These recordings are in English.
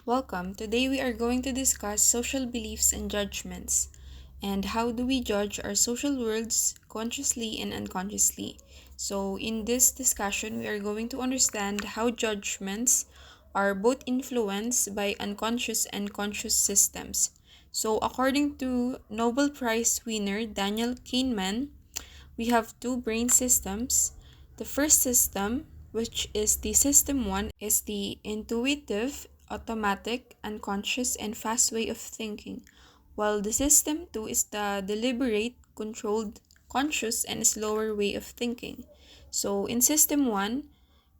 Welcome. Today we are going to discuss social beliefs and judgments, and how do we judge our social worlds consciously and unconsciously. So, in this discussion, we are going to understand how judgments are both influenced by unconscious and conscious systems. So, according to Nobel Prize winner Daniel Kahneman, we have two brain systems. The first system, which is the system one, is the intuitive, automatic, unconscious, and fast way of thinking, while the system two is the deliberate, controlled, conscious, and slower way of thinking. So, in system one,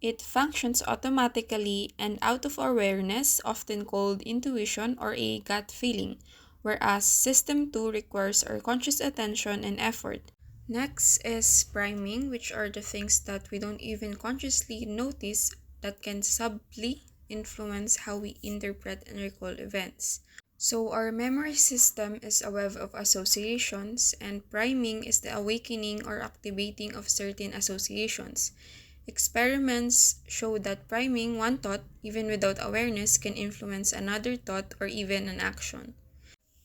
it functions automatically and out of awareness, often called intuition or a gut feeling, whereas system 2 requires our conscious attention and effort. Next is priming, which are the things that we don't even consciously notice that can subtly influence how we interpret and recall events. So, our memory system is a web of associations, and priming is the awakening or activating of certain associations. Experiments show that priming one thought, even without awareness, can influence another thought or even an action.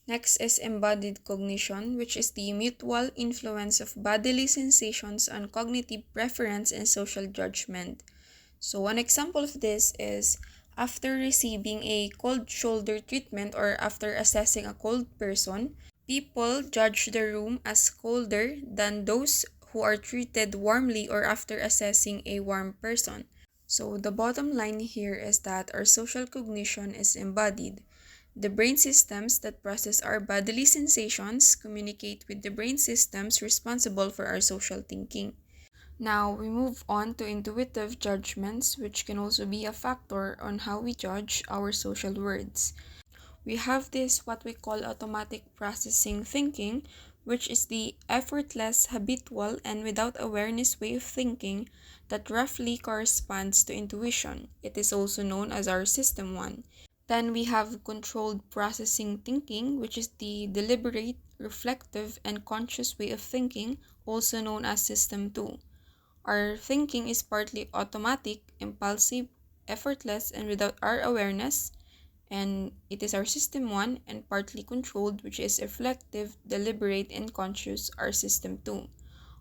Next is embodied cognition, which is the mutual influence of bodily sensations on cognitive preference and social judgment. So, one example of this is after receiving a cold shoulder treatment or after assessing a cold person, people judge the room as colder than those who are treated warmly or after assessing a warm person. So, the bottom line here is that our social cognition is embodied. The brain systems that process our bodily sensations communicate with the brain systems responsible for our social thinking. Now, we move on to intuitive judgments, which can also be a factor on how we judge our social words. We have this what we call automatic processing thinking, which is the effortless, habitual, and without awareness way of thinking that roughly corresponds to intuition. It is also known as our system 1. Then we have controlled processing thinking, which is the deliberate, reflective, and conscious way of thinking, also known as system 2. Our thinking is partly automatic, impulsive, effortless, and without our awareness, and it is our system 1, and partly controlled, which is reflective, deliberate, and conscious, our system 2.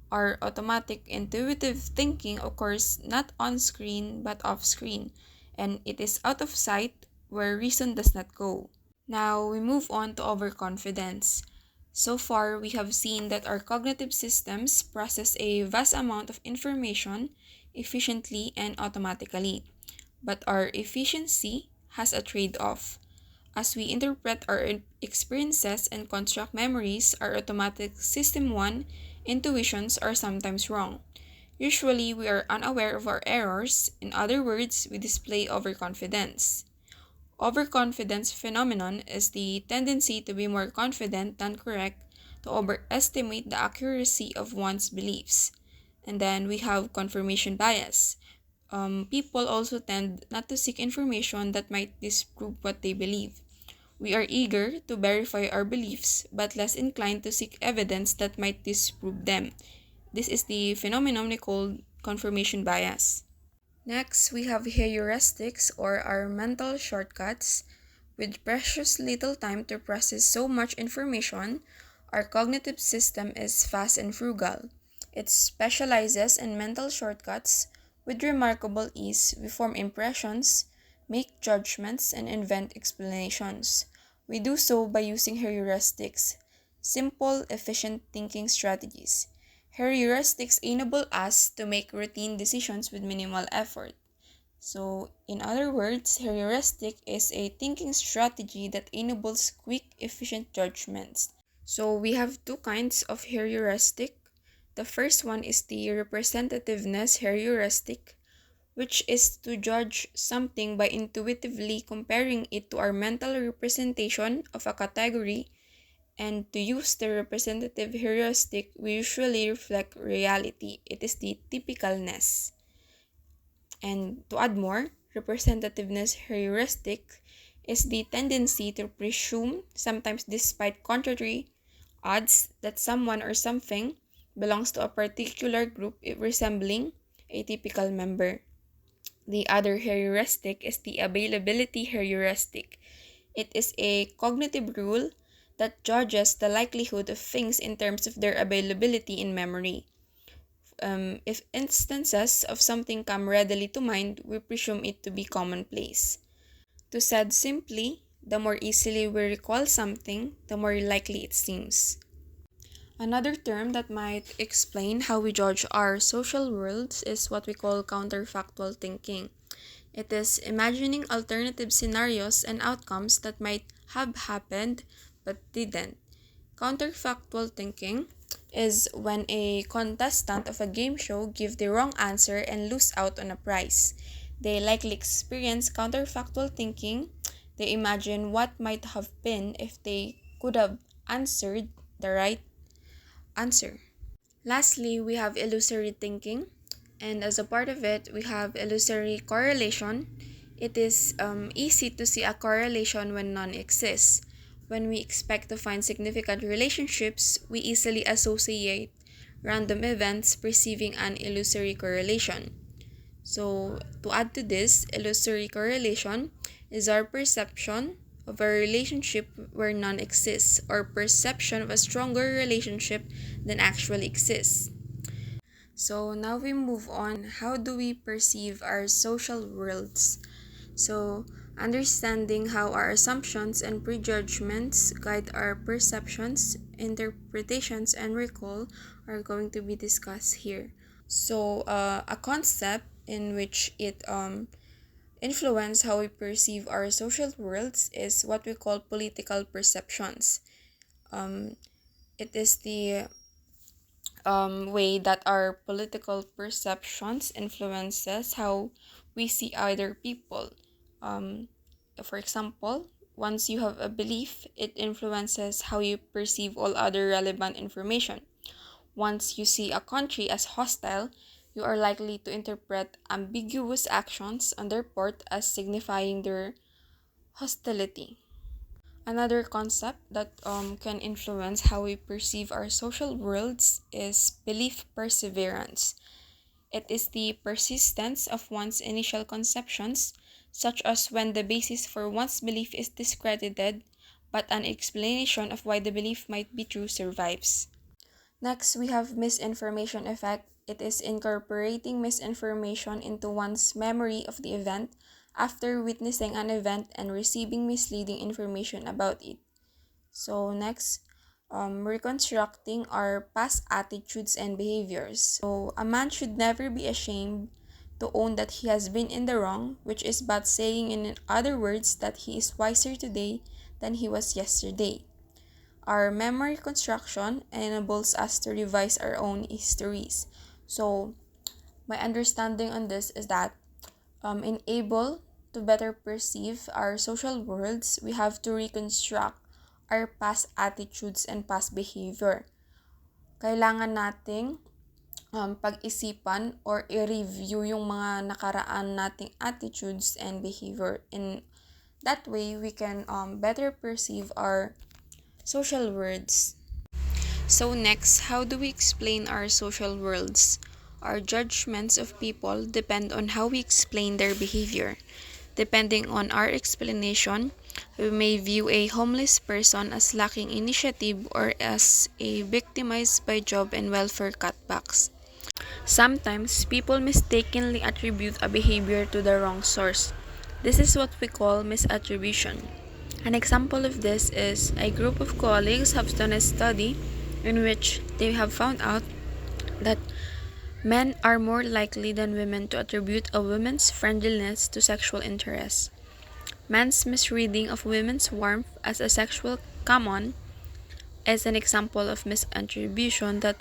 Our automatic intuitive thinking occurs not on screen but off screen, and it is out of sight where reason does not go. Now we move on to overconfidence. So far, we have seen that our cognitive systems process a vast amount of information efficiently and automatically, but our efficiency has a trade off. As we interpret our experiences and construct memories, our automatic system 1 intuitions are sometimes wrong. Usually, we are unaware of our errors. In other words, we display overconfidence. Overconfidence phenomenon is the tendency to be more confident than correct, to overestimate the accuracy of one's beliefs. And then we have confirmation bias. People also tend not to seek information that might disprove what they believe. We are eager to verify our beliefs, but less inclined to seek evidence that might disprove them. This is the phenomenon we call confirmation bias. Next, we have heuristics or our mental shortcuts. With precious little time to process so much information, our cognitive system is fast and frugal. It specializes in mental shortcuts. With remarkable ease, we form impressions, make judgments, and invent explanations. We do so by using heuristics, simple, efficient thinking strategies. Heuristics enable us to make routine decisions with minimal effort. So, in other words, heuristic is a thinking strategy that enables quick, efficient judgments. So, we have two kinds of heuristic. The first one is the representativeness heuristic, which is to judge something by intuitively comparing it to our mental representation of a category, and to use the representative heuristic, we usually reflect reality. It is the typicalness. And to add more, representativeness heuristic is the tendency to presume, sometimes despite contrary odds, that someone or something belongs to a particular group resembling a typical member. The other heuristic is the availability heuristic. It is a cognitive rule that judges the likelihood of things in terms of their availability in memory. If instances of something come readily to mind, we presume it to be commonplace. To said simply, the more easily we recall something, the more likely it seems. Another term that might explain how we judge our social worlds is what we call counterfactual thinking. It is imagining alternative scenarios and outcomes that might have happened but didn't. Counterfactual thinking is when a contestant of a game show give the wrong answer and lose out on a prize. They likely experience counterfactual thinking. They imagine what might have been if they could have answered the right answer. Lastly, we have illusory thinking, and as a part of it, we have illusory correlation. It is easy to see a correlation when none exists. When we expect to find significant relationships, we easily associate random events perceiving an illusory correlation. So, to add to this, illusory correlation is our perception of a relationship where none exists, or perception of a stronger relationship than actually exists. So now we move on. How do we perceive our social worlds? So, understanding how our assumptions and prejudgments guide our perceptions, interpretations, and recall are going to be discussed here. So, a concept in which it influence how we perceive our social worlds is what we call political perceptions. Um, it is the way that our political perceptions influences how we see other people. Um, for example, once you have a belief, it influences how you perceive all other relevant information. Once you see a country as hostile, you are likely to interpret ambiguous actions on their part as signifying their hostility. Another concept that can influence how we perceive our social worlds is belief perseverance. It is the persistence of one's initial conceptions, such as when the basis for one's belief is discredited, but an explanation of why the belief might be true survives. Next, we have misinformation effect. It is incorporating misinformation into one's memory of the event after witnessing an event and receiving misleading information about it. So next, reconstructing our past attitudes and behaviors. So a man should never be ashamed to own that he has been in the wrong, which is but saying in other words that he is wiser today than he was yesterday. Our memory construction enables us to revise our own histories. So my understanding on this is that in able to better perceive our social worlds, we have to reconstruct our past attitudes and past behavior. Kailangan nating pag-isipan or i-review yung mga nakaraan nating attitudes and behavior. In that way, we can better perceive our social worlds. So next, how do we explain our social worlds? Our judgments of people depend on how we explain their behavior. Depending on our explanation, we may view a homeless person as lacking initiative or as a victimized by job and welfare cutbacks. Sometimes, people mistakenly attribute a behavior to the wrong source. This is what we call misattribution. An example of this is a group of colleagues have done a study in which they have found out that men are more likely than women to attribute a woman's friendliness to sexual interest. Men's misreading of women's warmth as a sexual come-on is an example of misattribution that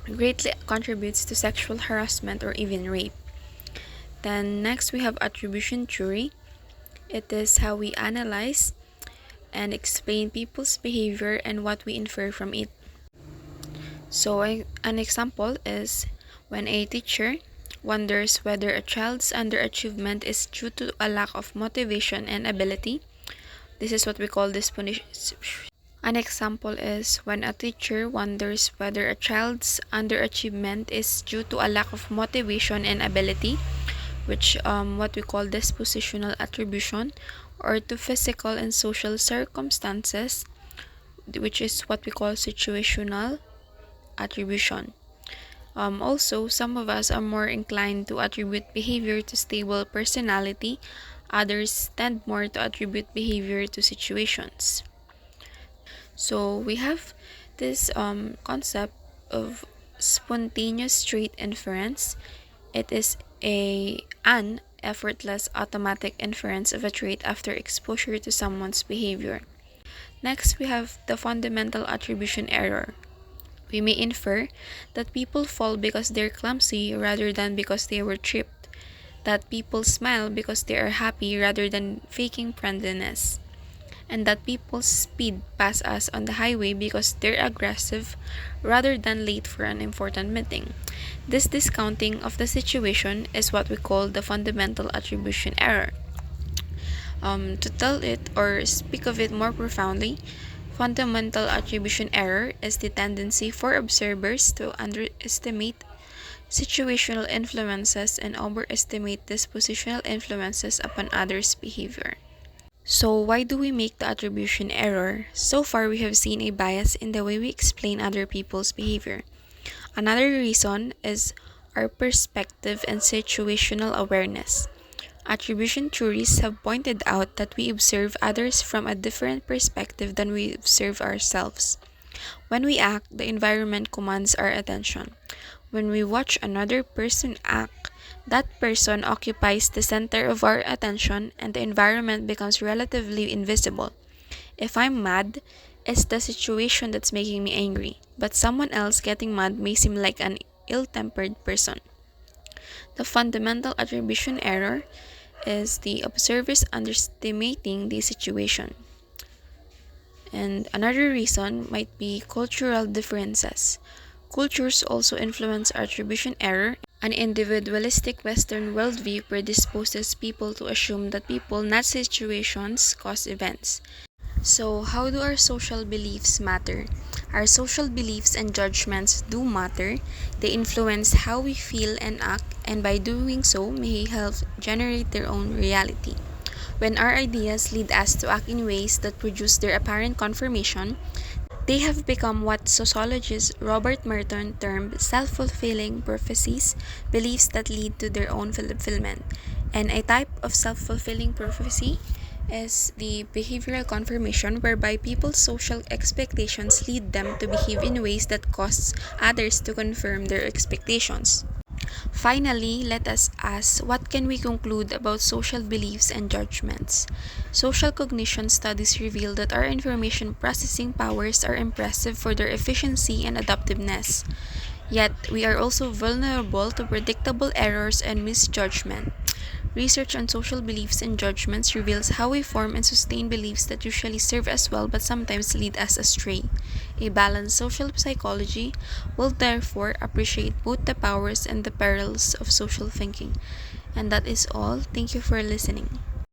greatly contributes to sexual harassment or even rape. Then next we have attribution theory. It is how we analyze and explain people's behavior and what we infer from it. So an example is when a teacher wonders whether a child's underachievement is due to a lack of motivation and ability. This is what we call disposition. An example is when a teacher wonders whether a child's underachievement is due to a lack of motivation and ability. which what we call dispositional attribution, or to physical and social circumstances, which is what we call situational attribution. Also, some of us are more inclined to attribute behavior to stable personality. Others tend more to attribute behavior to situations. So we have this concept of spontaneous trait inference. It is an effortless automatic inference of a trait after exposure to someone's behavior. Next, we have the fundamental attribution error. We may infer that people fall because they're clumsy rather than because they were tripped, that people smile because they are happy rather than faking friendliness, and that people speed past us on the highway because they're aggressive rather than late for an important meeting. This discounting of the situation is what we call the fundamental attribution error. To tell it or speak of it more profoundly, fundamental attribution error is the tendency for observers to underestimate situational influences and overestimate dispositional influences upon others' behavior. So, why do we make the attribution error? So far, we have seen a bias in the way we explain other people's behavior. Another reason is our perspective and situational awareness. Attribution theories have pointed out that we observe others from a different perspective than we observe ourselves. When we act, the environment commands our attention. When we watch another person act, that person occupies the center of our attention and the environment becomes relatively invisible. If I'm mad, it's the situation that's making me angry, but someone else getting mad may seem like an ill tempered person. The fundamental attribution error is the observers underestimating the situation. And another reason might be cultural differences. Cultures also influence attribution error. An individualistic Western worldview predisposes people to assume that people, not situations, cause events. So, how do our social beliefs matter? Our social beliefs and judgments do matter. They influence how we feel and act, and by doing so, may help generate their own reality. When our ideas lead us to act in ways that produce their apparent confirmation, they have become what sociologist Robert Merton termed self-fulfilling prophecies, beliefs that lead to their own fulfillment. And a type of self-fulfilling prophecy is the behavioral confirmation, whereby people's social expectations lead them to behave in ways that cause others to confirm their expectations. Finally, let us ask, what can we conclude about social beliefs and judgments? Social cognition studies reveal that our information processing powers are impressive for their efficiency and adaptiveness. Yet, we are also vulnerable to predictable errors and misjudgment. Research on social beliefs and judgments reveals how we form and sustain beliefs that usually serve us well but sometimes lead us astray. A balanced social psychology will therefore appreciate both the powers and the perils of social thinking. And that is all. Thank you for listening.